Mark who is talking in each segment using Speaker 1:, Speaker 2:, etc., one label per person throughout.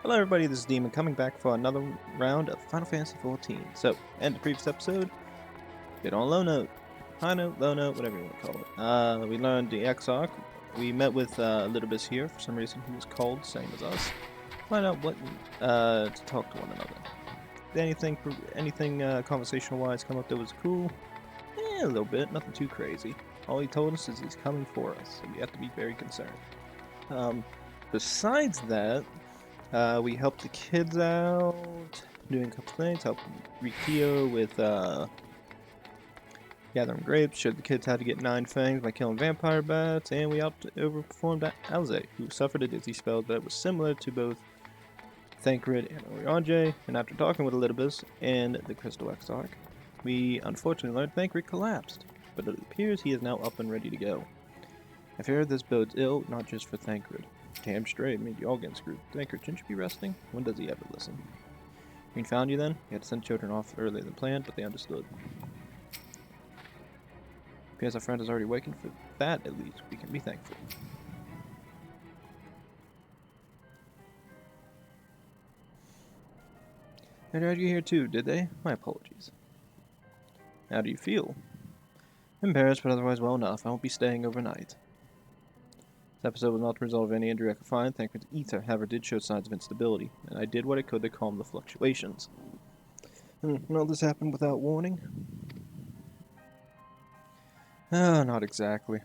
Speaker 1: Hello everybody, this is Demon coming back for another round of Final Fantasy XIV. So, end the previous episode, bit on low note, high note, low note, whatever you want to call it. We learned the Exarch. We met with Elidibus here. For some reason he was cold, same as us. Find out what to talk to one another. Did anything conversational wise come up that was cool? A little bit, nothing too crazy. All he told us is he's coming for us, so we have to be very concerned. Besides that, we helped the kids out, doing a couple things, helped Rikio with gathering grapes, showed the kids how to get 9 fangs by killing vampire bats, and we overperformed Alze, who suffered a dizzy spell that was similar to both Thancred and Oriange, and after talking with Elidibus and the Crystal Exarch, we unfortunately learned Thancred collapsed, but it appears he is now up and ready to go. I fear this bodes ill, not just for Thancred. Damn straight, maybe you all getting screwed. Thancred, shouldn't you be resting? When does he ever listen? Green found you then? You had to send children off earlier than planned, but they understood. Appears our friend is already awakened. For that, at least, we can be thankful. They dragged you here too, did they? My apologies. How do you feel? Embarrassed, but otherwise well enough. I won't be staying overnight. This episode was not the result of any injury I could find. Thancred's ether, however, did show signs of instability, and I did what I could to calm the fluctuations. All this happened without warning? Not exactly.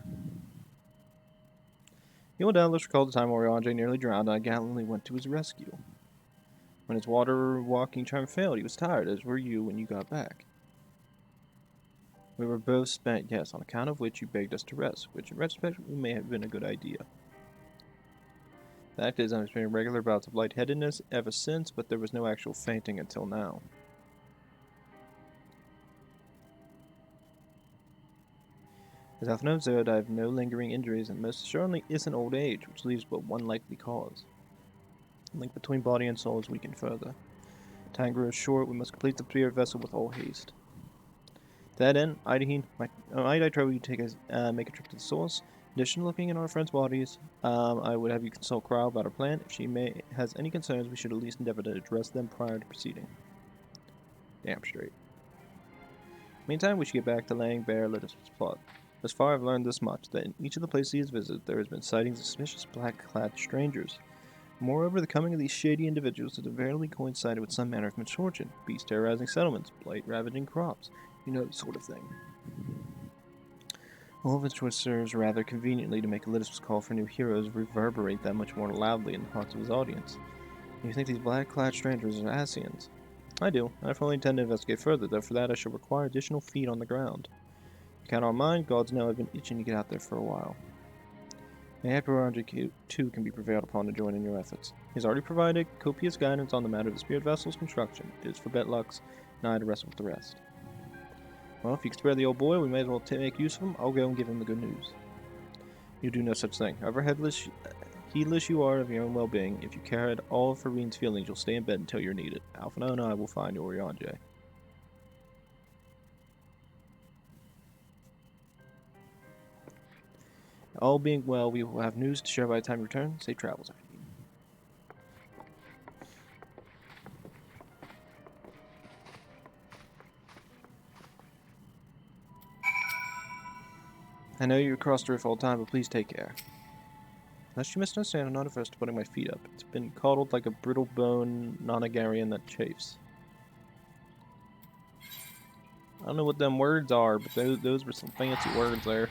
Speaker 1: You will doubtless recall the time Oriange nearly drowned, and I gallantly went to his rescue. When his water-walking charm failed, he was tired, as were you when you got back. We were both spent, yes, on account of which you begged us to rest, which in retrospect may have been a good idea. The fact is, I've experienced regular bouts of lightheadedness ever since, but there was no actual fainting until now. As I've known, Zhed, I have no lingering injuries, and most assuredly isn't old age, which leaves but one likely cause. The link between body and soul is weakened further. Time grows short, we must complete the spirit vessel with all haste. To that end, might I trouble you to make a trip to the source? In addition to looking in our friends' bodies, I would have you consult Krau about our plan. If she has any concerns, we should at least endeavor to address them prior to proceeding. Damn straight. Meantime, we should get back to laying bare Elidibus' plot. Thus far, I've learned this much, that in each of the places he has visited, there has been sightings of suspicious black-clad strangers. Moreover, the coming of these shady individuals has invariably coincided with some manner of misfortune, beasts terrorizing settlements, blight ravaging crops, you know, the sort of thing. All of which serves rather conveniently to make Elidibus' call for new heroes reverberate that much more loudly in the hearts of his audience. You think these black-clad strangers are Ascians? I do. I fully intend to investigate further, though for that I shall require additional feet on the ground. Count on mine, gods know I've been itching to get out there for a while. Mayhap Oriange too can be prevailed upon to join in your efforts. He has already provided copious guidance on the matter of the spirit vessel's construction. It is for Betlux, and I to wrestle with the rest. Well, if you can spare the old boy, we may as well make use of him. I'll go and give him the good news. You do no such thing. However heedless you are of your own well-being, if you care at all for Reen's feelings, you'll stay in bed until you're needed. Alphinaud and I will find Oriange. All being well, we will have news to share by the time you return. Safe travels, everyone. I know you're across the rift all the time, but please take care. Unless you misunderstand, I'm not averse to putting my feet up. It's been coddled like a brittle bone nonagarian that chafes. I don't know what them words are, but those were some fancy words there.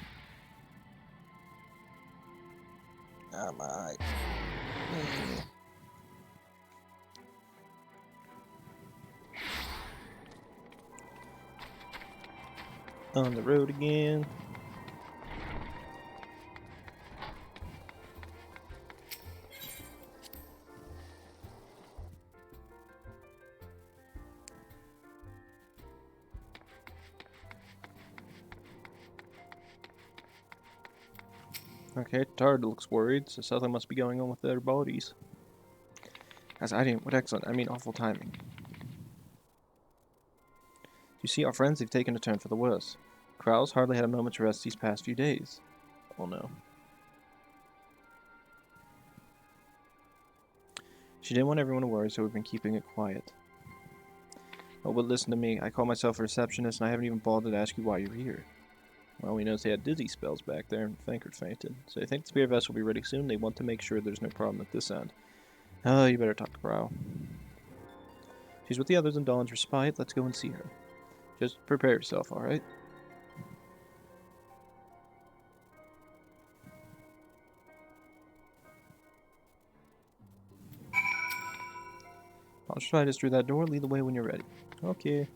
Speaker 1: Oh my. On the road again. Okay, Tard looks worried, so something must be going on with their bodies. What excellent, I mean awful timing. You see, our friends, they've taken a turn for the worse. Krau's hardly had a moment's rest these past few days. Oh no. She didn't want everyone to worry, so we've been keeping it quiet. Oh, but listen to me. I call myself a receptionist, and I haven't even bothered to ask you why you're here. Well, we noticed they had dizzy spells back there, and Thancred fainted. So I think the spear vessel will be ready soon. They want to make sure there's no problem at this end. Oh, you better talk to Brow. She's with the others in Dawn's respite. Let's go and see her. Just prepare yourself, alright? I'll try to through that door. Lead the way when you're ready. Okay.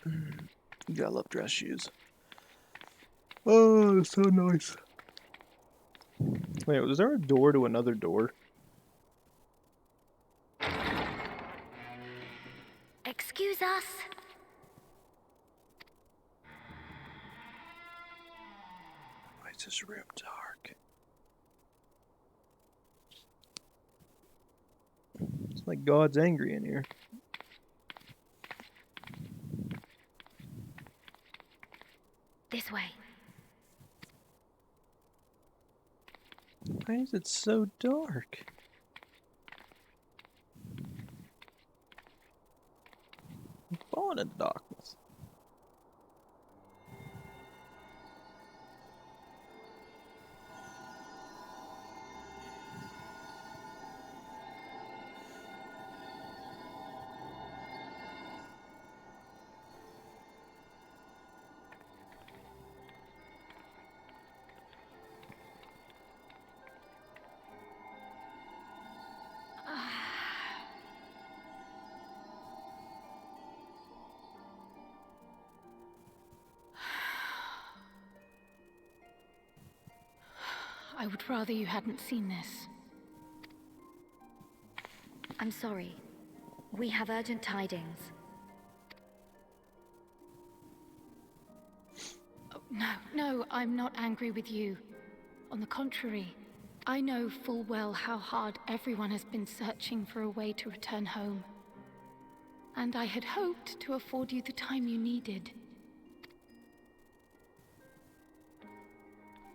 Speaker 1: You gotta love dress shoes. Oh, so nice. Wait, was there a door to another door?
Speaker 2: Excuse us.
Speaker 1: Why is this room dark? It's like God's angry in here.
Speaker 2: This way.
Speaker 1: Why is it so dark? I'm falling into darkness.
Speaker 2: I would rather you hadn't seen this. I'm sorry. We have urgent tidings. Oh, no, I'm not angry with you. On the contrary, I know full well how hard everyone has been searching for a way to return home. And I had hoped to afford you the time you needed.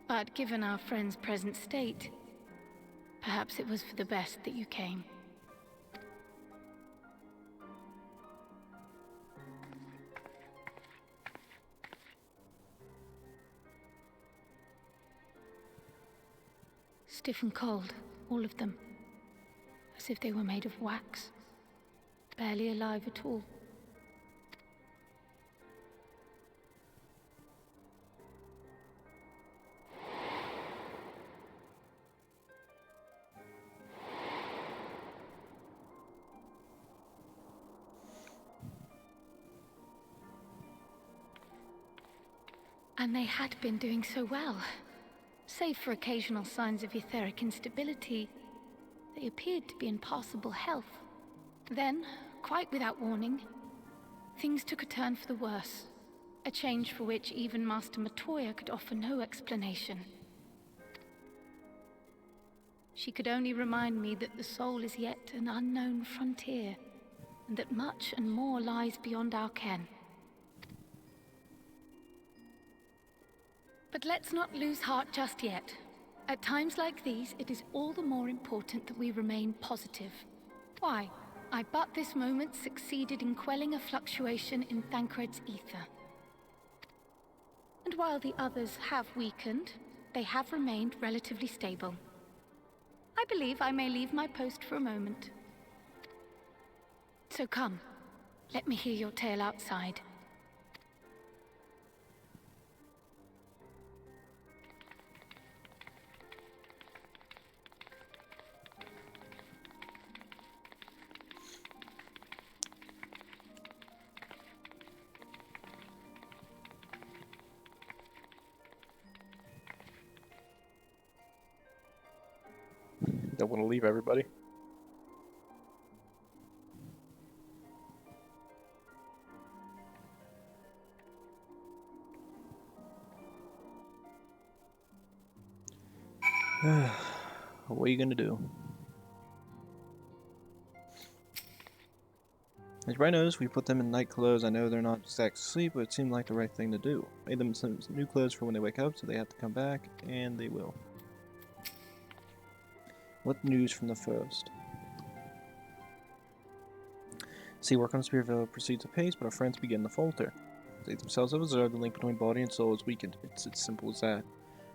Speaker 2: But given our friend's present state, perhaps it was for the best that you came. Stiff and cold, all of them. As if they were made of wax. Barely alive at all. And they had been doing so well. Save for occasional signs of etheric instability, they appeared to be in passable health. Then, quite without warning, things took a turn for the worse. A change for which even Master Matoya could offer no explanation. She could only remind me that the soul is yet an unknown frontier, and that much and more lies beyond our ken. But let's not lose heart just yet. At times like these, it is all the more important that we remain positive. Why? I but this moment succeeded in quelling a fluctuation in Thancred's ether. And while the others have weakened, they have remained relatively stable. I believe I may leave my post for a moment. So come, let me hear your tale outside.
Speaker 1: Don't want to leave everybody. What are you gonna do? As Bright knows, we put them in night clothes. I know they're not exact sleep, but it seemed like the right thing to do. Made them some new clothes for when they wake up, so they have to come back, and they will. What news from the first? See, work on Spearville proceeds apace, but our friends begin to falter. They themselves have observed the link between body and soul is weakened. It's as simple as that.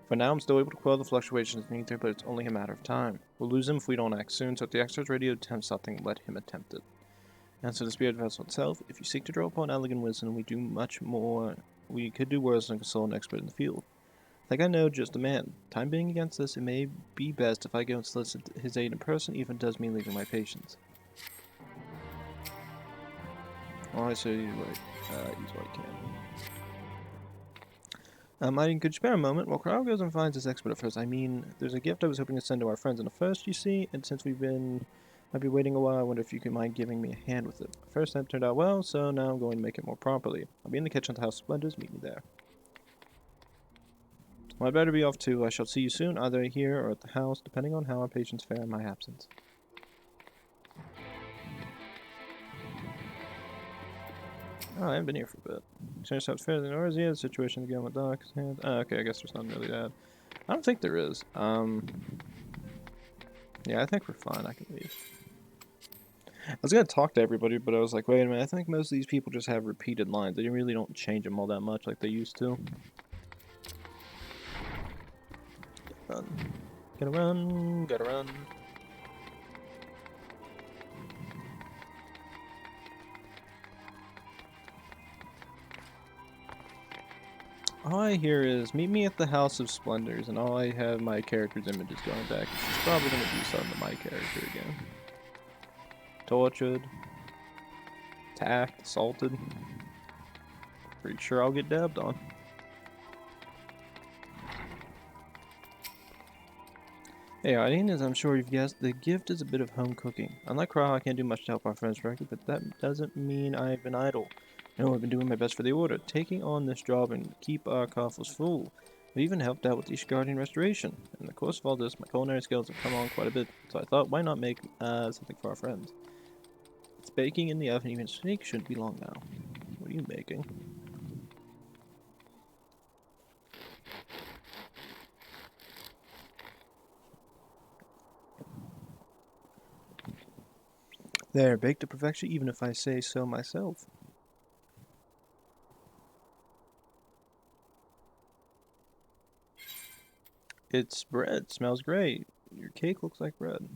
Speaker 1: For now, I'm still able to quell the fluctuations in ether, but it's only a matter of time. We'll lose him if we don't act soon, so if the Exarch's ready to attempt something, let him attempt it. As for the spirit vessel itself, if you seek to draw upon elegant wisdom, we do much more. We could do worse than consult an expert in the field. I think I know just the man. Time being against us, it may be best if I go and solicit his aid in person, even if it does mean leaving my patients. Oh, I say use what I can. Mighty, could you spare a moment? While Crow goes and finds his expert at first, I mean, there's a gift I was hoping to send to our friends in the first, you see, and since I've been waiting a while, I wonder if you could mind giving me a hand with it. First attempt turned out well, so now I'm going to make it more properly. I'll be in the kitchen at the House of Splendors, meet me there. Well, I'd better be off too. I shall see you soon, either here or at the house, depending on how our patients fare in my absence. Oh, I haven't been here for a bit. Change out fairly in Eorzea, the situation again with Doc's hand. Oh, okay, I guess there's nothing really bad. I don't think there is. Yeah, I think we're fine. I can leave. I was gonna talk to everybody, but I was like, wait a minute, I think most of these people just have repeated lines. They really don't change them all that much like they used to. Run. Gotta run, gotta run. All I hear is, meet me at the House of Splendors, and all I have my character's image is going back. She's probably gonna do something to my character again. Tortured. Attacked, assaulted. Pretty sure I'll get dabbed on. Hey, Hydaelyn, as I'm sure you've guessed, the gift is a bit of home cooking. Unlike Crow, I can't do much to help our friends directly, but that doesn't mean I've been idle. No, I've been doing my best for the Order, taking on this job and keep our coffers full. I've even helped out with the Guardian restoration. In the course of all this, my culinary skills have come on quite a bit, so I thought, why not make something for our friends? It's baking in the oven, even steak shouldn't be long now. What are you making? They're baked to perfection, even if I say so myself. It's bread. Smells great. Your cake looks like bread.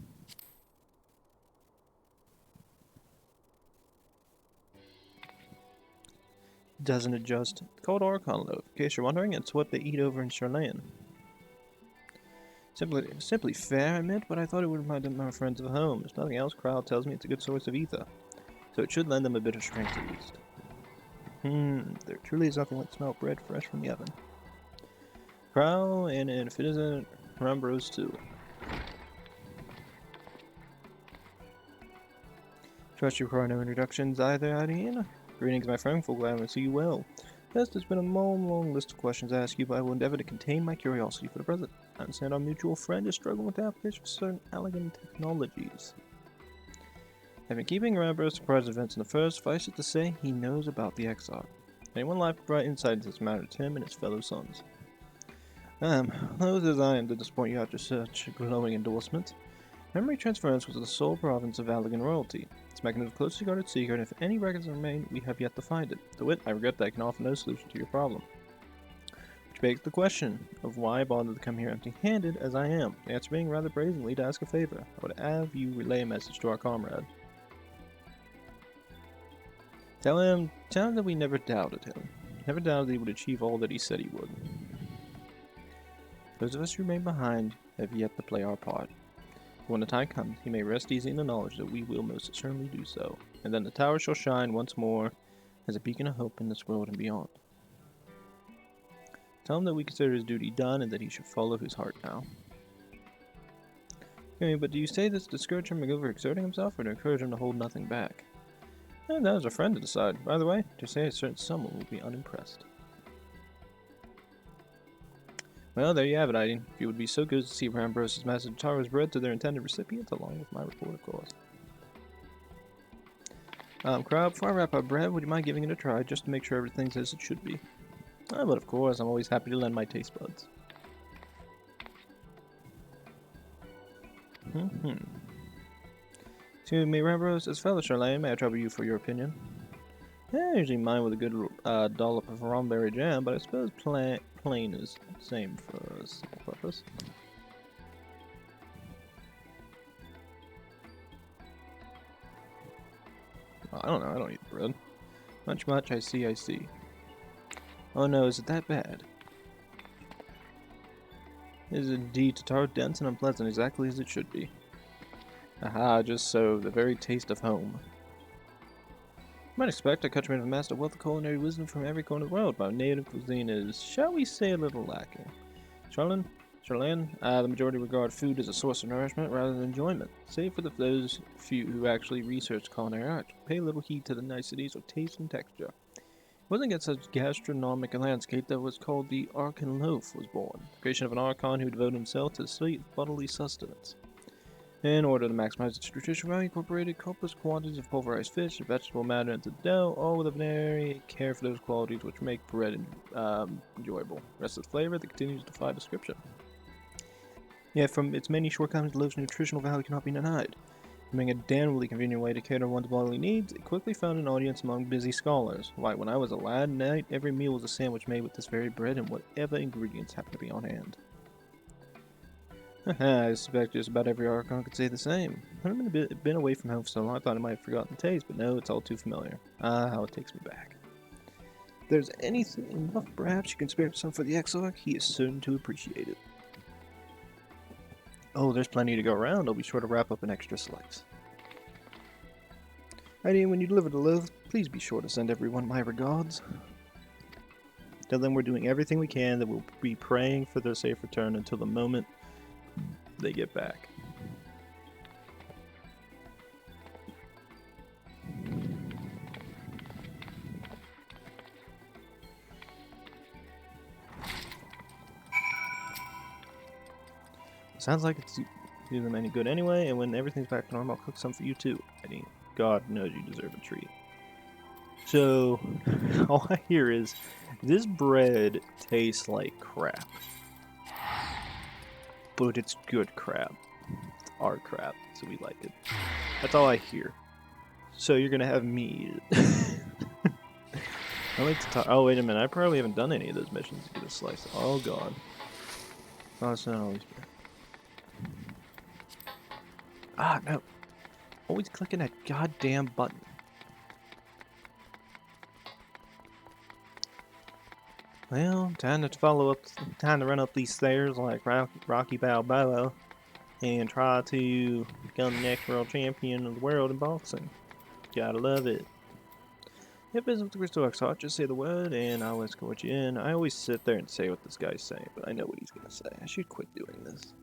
Speaker 1: Doesn't it just? It's called Archon loaf. In case you're wondering, it's what they eat over in Charlayan. Simply fair, I admit, but I thought it would remind them of our friends of home. If nothing else, Crowd tells me it's a good source of ether. So it should lend them a bit of strength at least. There truly is nothing like the smell of bread fresh from the oven. Crow, and if it isn't, Rambros too. Trust you require no introductions either, Hydaelyn. Greetings, my friend. Full glad to see you well. Yes, there's been a long list of questions to ask you, but I will endeavor to contain my curiosity for the present. I understand our mutual friend is struggling with the application of certain elegant technologies. I've been keeping Rambros surprise events in the first. Suffice it to say, he knows about the Exarch. Anyone alive could provide insight into this matter to him and his fellow sons. Loath as I am to disappoint you after such a glowing endorsement, memory transference was the sole province of Allagan royalty. This mechanism is a closely guarded secret, and if any records remain, we have yet to find it. To wit, I regret that I can offer no solution to your problem. Which begs the question of why I bothered to come here empty-handed as I am. The answer being rather brazenly to ask a favor. I would have you relay a message to our comrade. Tell him that we never doubted him. Never doubted that he would achieve all that he said he would. Those of us who remain behind have yet to play our part. When the time comes, he may rest easy in the knowledge that we will most certainly do so, and then the tower shall shine once more as a beacon of hope in this world and beyond. Tell him that we consider his duty done and that he should follow his heart now. Okay, but do you say this to discourage him from overexerting himself, or to encourage him to hold nothing back? And that is a friend to decide. By the way, to say a certain someone will be unimpressed. Well, there you have it, Hydaelyn. If you would be so good as to see Rambros' message Tara's bread to their intended recipients, along with my report, of course. Crab, before I wrap up bread, would you mind giving it a try just to make sure everything's as it should be? But of course, I'm always happy to lend my taste buds. Excuse me, Rambros, as fellow Charlene, may I trouble you for your opinion? I usually mine with a good dollop of rumberry jam, but I suppose plain is the same for a simple purpose. I don't know, I don't eat bread. Much, I see. Oh no, is it that bad? It is indeed tart, dense, and unpleasant, exactly as it should be. Aha, just so, the very taste of home. You might expect a countryman to amassed a wealth of culinary wisdom from every corner of the world, but our native cuisine is, shall we say, a little lacking. Charlene, the majority regard food as a source of nourishment rather than enjoyment, save for those few who actually research culinary art, pay little heed to the niceties of taste and texture. It wasn't against such gastronomic landscape that was called the Archon Loaf was born, the creation of an Archon who devoted himself to the study of bodily sustenance. In order to maximize its nutrition value, incorporated copious quantities of pulverized fish and vegetable matter into the dough, all with a very care for those qualities which make bread enjoyable. The rest of the flavor that continues to defy description. Yet from its many shortcomings, the loaf's nutritional value cannot be denied. Being a damnably convenient way to cater to one's bodily needs, it quickly found an audience among busy scholars. Why, when I was a lad, night every meal was a sandwich made with this very bread and whatever ingredients happened to be on hand. I suspect just about every Archon could say the same. I've been away from home for so long I thought I might have forgotten the taste, but no, it's all too familiar. Ah, how it takes me back. If there's anything enough, perhaps you can spare some for the Exarch, he is certain to appreciate it. Oh, there's plenty to go around. I'll be sure to wrap up an extra slice. Hydaelyn, when you deliver the loaf, please be sure to send everyone my regards. Tell them we're doing everything we can, that we'll be praying for their safe return until the moment they get back. Sounds like it's do them any good anyway, and when everything's back to normal, I'll cook some for you too. Hydaelyn, God knows you deserve a treat. So, all I hear is, this bread tastes like crap. But it's good crap. It's our crap, so we like it. That's all I hear. So you're gonna have me eat it. I like to talk. Oh, wait a minute. I probably haven't done any of those missions to get a slice. Oh, God. Oh, it's not always fair. Ah, no. Always clicking that goddamn button. Well, time to run up these stairs like Rocky Balboa and try to become the next world champion of the world in boxing. Gotta love it. If business with the Crystal Exarch, just say the word and I'll escort you in. I always sit there and say what this guy's saying, but I know what he's gonna say. I should quit doing this.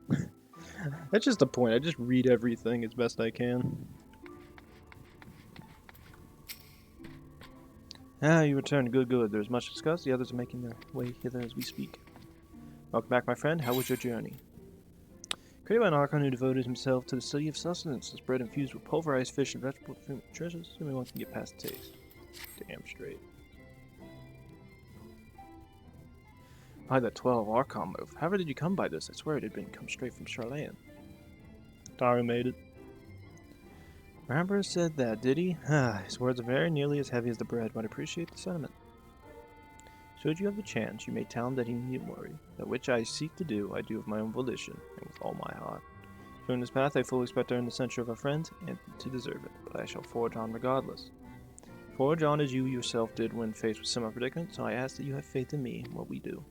Speaker 1: That's just the point. I just read everything as best I can. Ah, you returned. Good. There's much discussed. The others are making their way hither as we speak. Welcome back, my friend. How was your journey? Created by an Archon who devoted himself to the study of sustenance, this bread infused with pulverized fish and vegetable treasures. Anyone can get past the taste. Damn straight. By that 12 Archon loaf. However did you come by this? I swear it had been come straight from Charlene. Taru made it. Ramber said that, did he? His words are very nearly as heavy as the bread, but I appreciate the sentiment. Should you have the chance, you may tell him that he need worry. That which I seek to do, I do of my own volition, and with all my heart. During this path, I fully expect to earn the censure of a friend, and to deserve it, but I shall forge on regardless. Forge on as you yourself did when faced with similar predicament, so I ask that you have faith in me and what we do.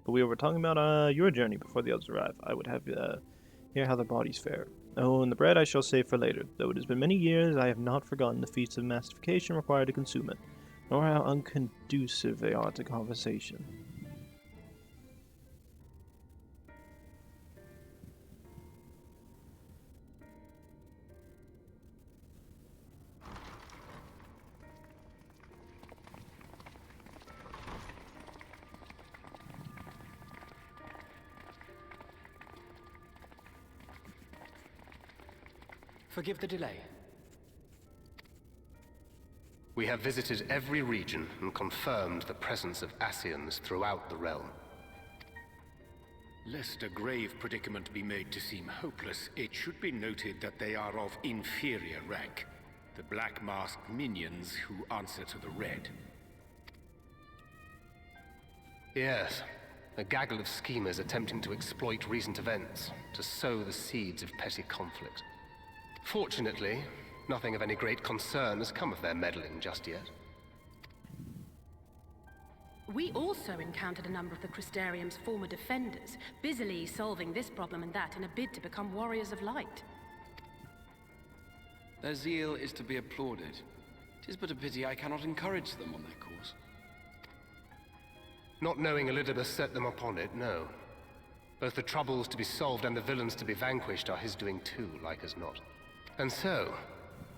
Speaker 1: But we were talking about your journey before the others arrive. I would have hear how their bodies fare. Oh, and the bread I shall save for later. Though it has been many years, I have not forgotten the feats of mastification required to consume it, nor how unconducive they are to conversation.
Speaker 3: Forgive the delay. We have visited every region and confirmed the presence of Ascians throughout the realm.
Speaker 4: Lest a grave predicament be made to seem hopeless, it should be noted that they are of inferior rank. The black-masked minions who answer to the red.
Speaker 3: Yes, a gaggle of schemers attempting to exploit recent events, to sow the seeds of petty conflict. Fortunately, nothing of any great concern has come of their meddling just yet.
Speaker 5: We also encountered a number of the Crystarium's former defenders, busily solving this problem and that in a bid to become warriors of light.
Speaker 6: Their zeal is to be applauded. 'Tis but a pity I cannot encourage them on their course.
Speaker 3: Not knowing Elidibus set them upon it, no. Both the troubles to be solved and the villains to be vanquished are his doing too, like as not. And so,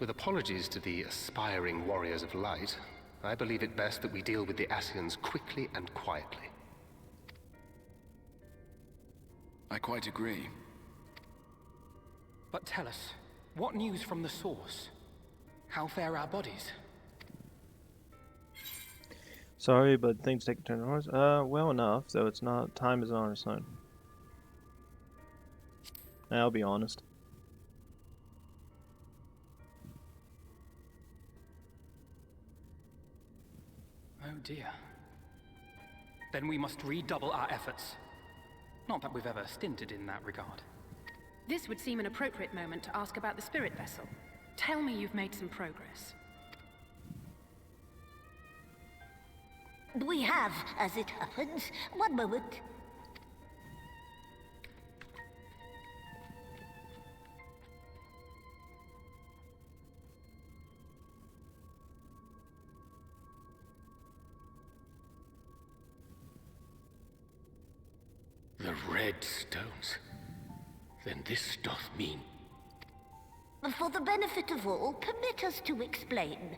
Speaker 3: with apologies to the aspiring warriors of light, I believe it best that we deal with the Ascians quickly and quietly.
Speaker 6: I quite agree.
Speaker 7: But tell us, what news from the source? How fare our bodies?
Speaker 1: Sorry, but things take a turn for us. Well enough, though it's not. Time is on our side. I'll be honest.
Speaker 7: Oh dear. Then we must redouble our efforts. Not that we've ever stinted in that regard.
Speaker 5: This would seem an appropriate moment to ask about the spirit vessel. Tell me you've made some progress.
Speaker 8: We have, as it happens. One moment.
Speaker 4: The red stones. Then this doth mean...
Speaker 8: For the benefit of all, permit us to explain.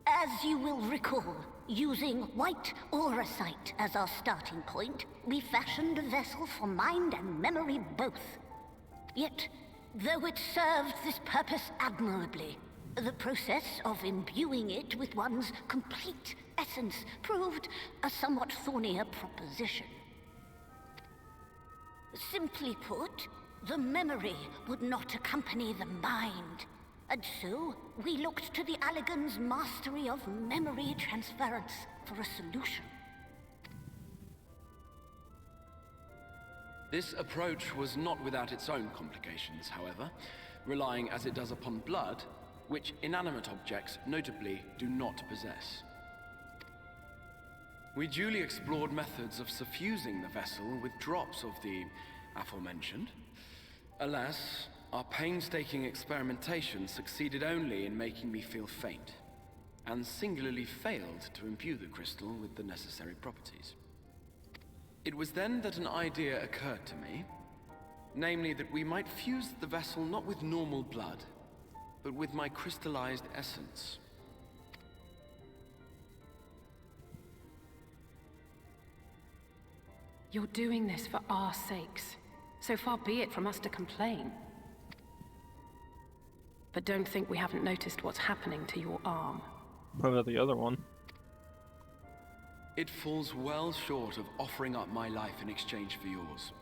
Speaker 8: As you will recall, using white auracite as our starting point, we fashioned a vessel for mind and memory both. Yet, though it served this purpose admirably, the process of imbuing it with one's complete essence proved a somewhat thornier proposition. Simply put, the memory would not accompany the mind. And so, we looked to the Allagan's mastery of memory transference for a solution.
Speaker 6: This approach was not without its own complications, however, relying as it does upon blood, which inanimate objects, notably, do not possess. We duly explored methods of suffusing the vessel with drops of the aforementioned. Alas, our painstaking experimentation succeeded only in making me feel faint, and singularly failed to imbue the crystal with the necessary properties. It was then that an idea occurred to me, namely that we might fuse the vessel not with normal blood, but with my crystallized essence.
Speaker 5: You're doing this for our sakes. So far be it from us to complain. But don't think we haven't noticed what's happening to your arm.
Speaker 1: What about the other one?
Speaker 6: It falls well short of offering up my life in exchange for yours,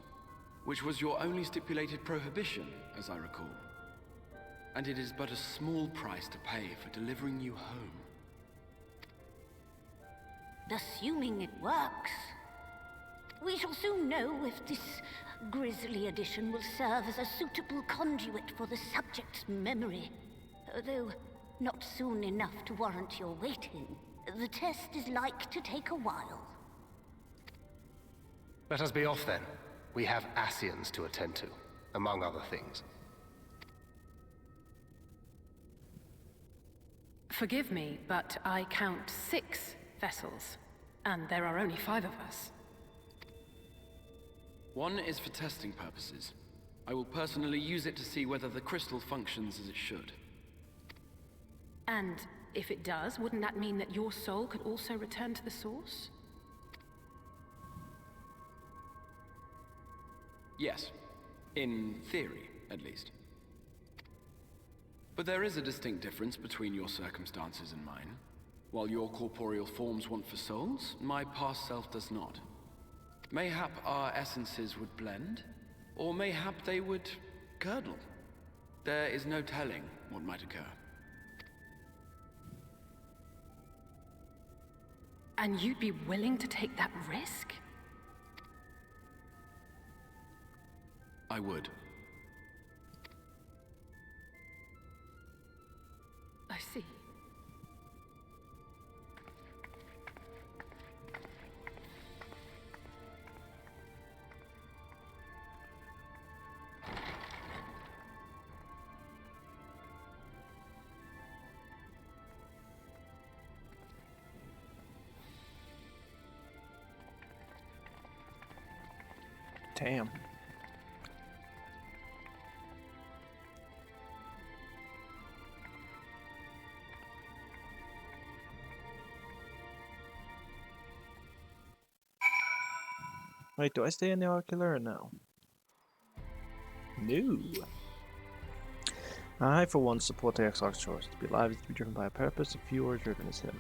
Speaker 6: which was your only stipulated prohibition, as I recall. And it is but a small price to pay for delivering you home.
Speaker 8: Assuming it works. We shall soon know if this grisly addition will serve as a suitable conduit for the subject's memory. Though not soon enough to warrant your waiting. The test is like to take a while.
Speaker 3: Let us be off then. We have Ascians to attend to, among other things.
Speaker 5: Forgive me, but I count 6 vessels, and there are only 5 of us.
Speaker 6: One is for testing purposes. I will personally use it to see whether the crystal functions as it should.
Speaker 5: And if it does, wouldn't that mean that your soul could also return to the source?
Speaker 6: Yes. In theory, at least. But there is a distinct difference between your circumstances and mine. While your corporeal forms want for souls, my past self does not. Mayhap our essences would blend, or mayhap they would curdle. There is no telling what might occur.
Speaker 5: And you'd be willing to take that risk?
Speaker 6: I would.
Speaker 5: I see.
Speaker 1: Damn. Wait, do I stay in the Ocular or no? No. I, for one, support the Exarch's choice. To be alive is to be driven by a purpose, if you are driven as him.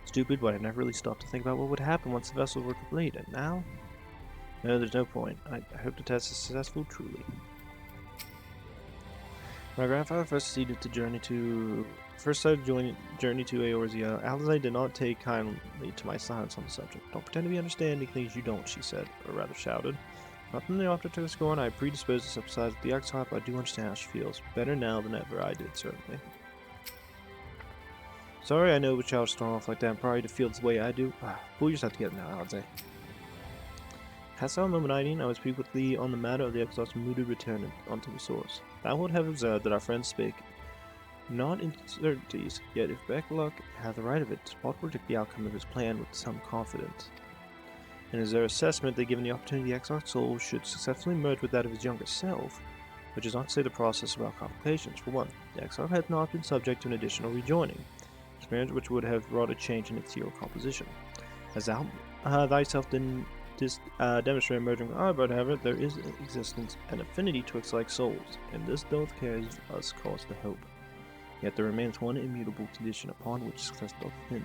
Speaker 1: Stupid, but I never really stopped to think about what would happen once the vessels were complete, and now? No, there's no point. I hope the test is successful, truly. My grandfather first started journey to Eorzea. Alzai did not take kindly to my silence on the subject. Don't pretend to be understanding things you don't, she said, or rather shouted. Not from the offer to the scorn, I predisposed to sympathize with the Exarch, but I do understand how she feels. Better now than ever I did, certainly. Sorry, I know a child storm off like that and probably to feel the way I do. Pull yourself together now, Alzai. Hast thou a moment, Hydaelyn? I will speak with thee on the matter of the Exarch's mooted return unto the source. Thou wilt have observed that our friends spake not in certainties, yet if Beckluck hath the right of it, Spot will predict the outcome of his plan with some confidence. And it is their assessment that given the opportunity the Exarch's soul should successfully merge with that of his younger self, which is not to say the process without complications. For one, the Exarch had not been subject to an additional rejoining, experience which would have wrought a change in its hero composition. As thou thyself didn't demonstrate emerging with our but however, there is in existence an affinity twixt like souls, and this doth carry us cause to hope. Yet there remains one immutable condition upon which success doth hinge.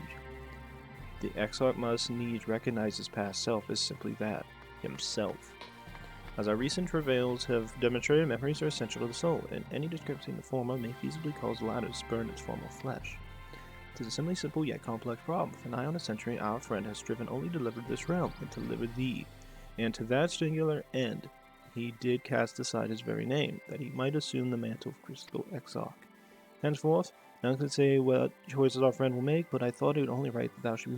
Speaker 1: The Exarch must needs recognize his past self as simply that, himself. As our recent travails have demonstrated, memories are essential to the soul, and any discrepancy in the former may feasibly cause the latter to spurn its former flesh. It is a simply simple yet complex problem. For nigh on a century, our friend has striven only to deliver this realm, and to deliver thee. And to that singular end, he did cast aside his very name, that he might assume the mantle of Crystal Exarch. Henceforth, none can say what choices our friend will make, but I thought it only right that thou should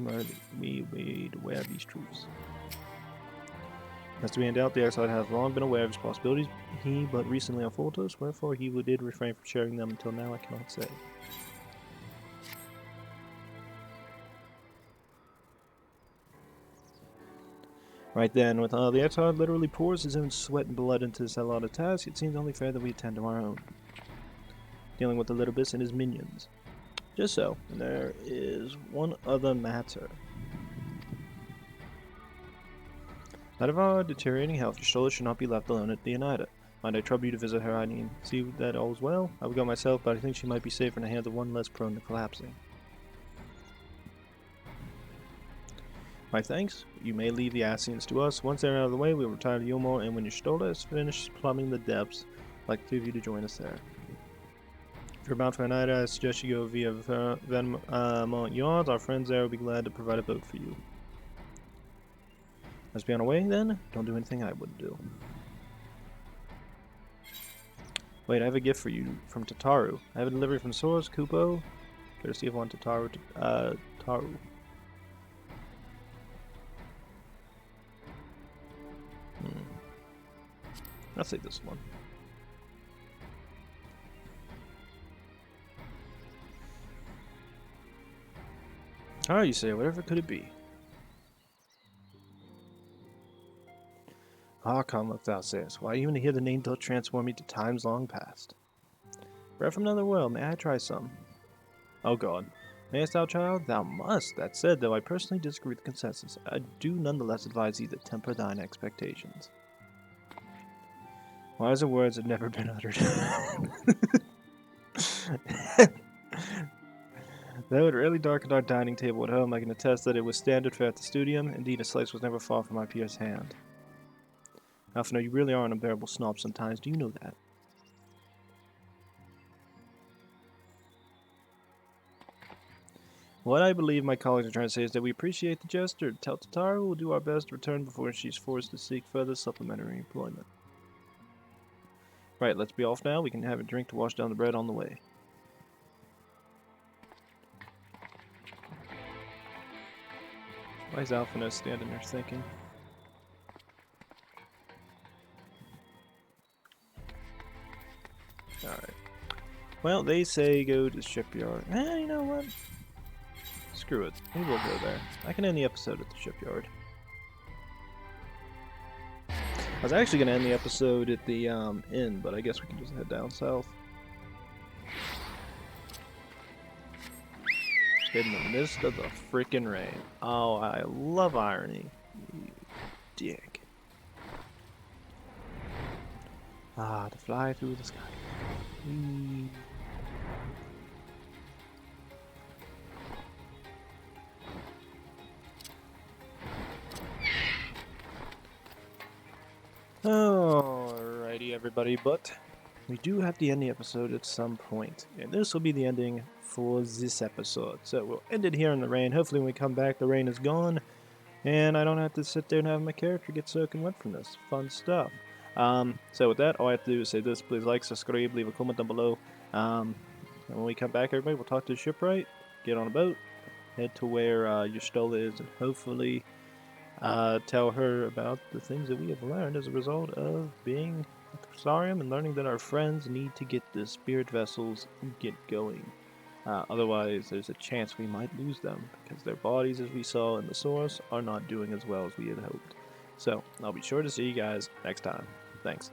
Speaker 1: be made aware of these truths. As to be in doubt, the Exarch hath long been aware of his possibilities, he but recently unfolded us, wherefore he did refrain from sharing them until now I cannot say. Right then, with the Exarch literally pours his own sweat and blood into this allotted task, it seems only fair that we attend to our own. Dealing with the little bits and his minions. Just so, and there is one other matter. Out of our deteriorating health, Y'shtola should not be left alone at the Oneida. Might I trouble you to visit her, Hydaelyn? See that all is well? I would go myself, but I think she might be safer in the hands of one less prone to collapsing. My thanks. You may leave the Ascians to us. Once they're out of the way, we will retire to Yulmore, and when Y'shtola is finished plumbing the depths, I'd like the two of you to join us there. If you're bound for Oneida, I suggest you go via Vermont Yards. Our friends there will be glad to provide a boat for you. Let's be on our way, then. Don't do anything I wouldn't do. Wait, I have a gift for you from Tataru. I have a delivery from Soros, Kupo. Courtesy of one Tataru. Taru. I'll take this one. Alright, you say, whatever could it be? Ah, come, if thou sayest. Why, even to hear the name doth transform me to times long past. Bread from another world, may I try some? Oh god. Mayest thou, child? Thou must. That said, though I personally disagree with the consensus, I do nonetheless advise thee to temper thine expectations. Wiser words had never been uttered. Though it really darkened our dining table at home, I can attest that it was standard fare at the studium. Indeed, a slice was never far from my peer's hand. Alphino, you really are an unbearable snob sometimes. Do you know that? What I believe my colleagues are trying to say is that we appreciate the gesture. Tell Tatara we'll do our best to return before she's forced to seek further supplementary employment. Right, let's be off now. We can have a drink to wash down the bread on the way. Why is Alphino standing there thinking? Alright. Well, they say go to the shipyard. You know what? Screw it. We will go there. I can end the episode at the shipyard. I was actually going to end the episode at the inn, but I guess we can just head down south. In the midst of the freaking rain. Oh, I love irony. You dick. Ah, to fly through the sky. Whee. Alrighty, everybody, but we do have to end the episode at some point, and this will be the ending for this episode. So we'll end it here in the rain. Hopefully when we come back, the rain is gone, and I don't have to sit there and have my character get soaking wet from this. Fun stuff. So with that, all I have to do is say this. Please like, subscribe, leave a comment down below. And when we come back, everybody, we'll talk to the shipwright, get on a boat, head to where Y'shtola is, and hopefully tell her about the things that we have learned as a result of being at the Crystarium and learning that our friends need to get the spirit vessels and get going. Otherwise, there's a chance we might lose them, because their bodies, as we saw in the source, are not doing as well as we had hoped. So, I'll be sure to see you guys next time. Thanks.